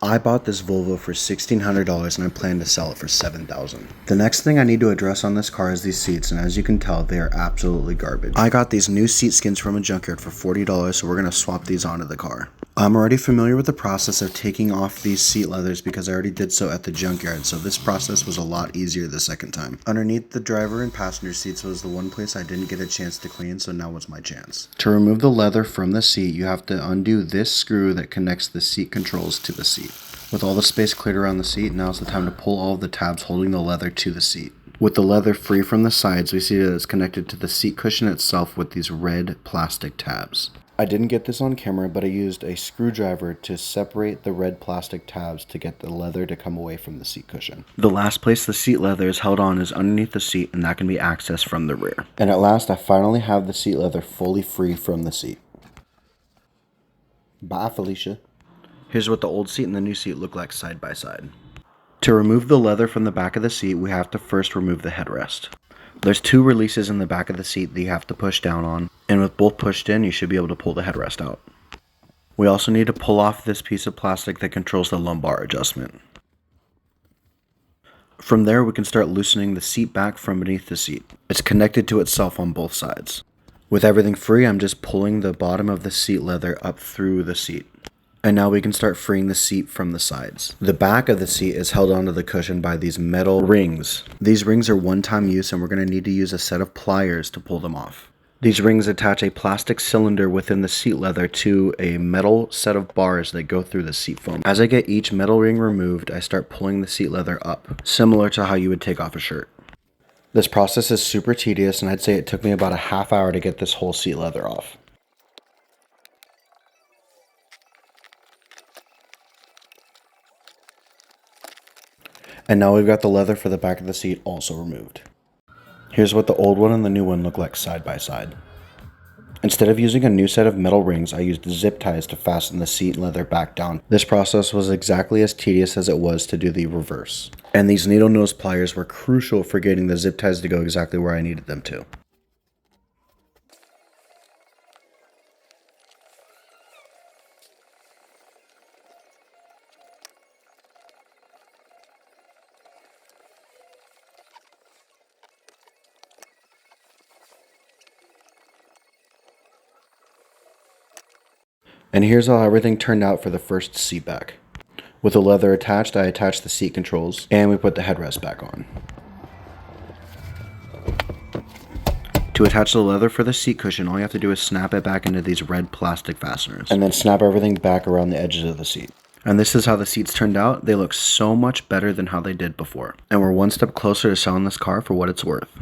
I bought this Volvo for $1,600 and I plan to sell it for $7,000. The next thing I need to address on this car is these seats, and as you can tell, they are absolutely garbage. I got these new seat skins from a junkyard for $40, so we're going to swap these onto the car. I'm already familiar with the process of taking off these seat leathers because I already did so at the junkyard, so this process was a lot easier the second time. Underneath the driver and passenger seats was the one place I didn't get a chance to clean, so now was my chance. To remove the leather from the seat, you have to undo this screw that connects the seat controls to the seat. With all the space cleared around the seat, now is the time to pull all of the tabs holding the leather to the seat. With the leather free from the sides, we see that it's connected to the seat cushion itself with these red plastic tabs. I didn't get this on camera, but I used a screwdriver to separate the red plastic tabs to get the leather to come away from the seat cushion. The last place the seat leather is held on is underneath the seat, and that can be accessed from the rear. And at last, I finally have the seat leather fully free from the seat. Bye, Felicia. Here's what the old seat and the new seat look like side by side. To remove the leather from the back of the seat, we have to first remove the headrest. There's two releases in the back of the seat that you have to push down on, and with both pushed in, you should be able to pull the headrest out. We also need to pull off this piece of plastic that controls the lumbar adjustment. From there, we can start loosening the seat back from beneath the seat. It's connected to itself on both sides. With everything free, I'm just pulling the bottom of the seat leather up through the seat. And now we can start freeing the seat from the sides. The back of the seat is held onto the cushion by these metal rings. These rings are one-time use, and we're going to need to use a set of pliers to pull them off. These rings attach a plastic cylinder within the seat leather to a metal set of bars that go through the seat foam. As I get each metal ring removed, I start pulling the seat leather up, similar to how you would take off a shirt. This process is super tedious, and I'd say it took me about a half hour to get this whole seat leather off. And now we've got the leather for the back of the seat also removed. Here's what the old one and the new one look like side by side. Instead of using a new set of metal rings, I used zip ties to fasten the seat leather back down. This process was exactly as tedious as it was to do the reverse. And these needle nose pliers were crucial for getting the zip ties to go exactly where I needed them to. And here's how everything turned out for the first seat back. With the leather attached, I attached the seat controls, and we put the headrest back on. To attach the leather for the seat cushion, all you have to do is snap it back into these red plastic fasteners, and then snap everything back around the edges of the seat. And this is how the seats turned out. They look so much better than how they did before. And we're one step closer to selling this car for what it's worth.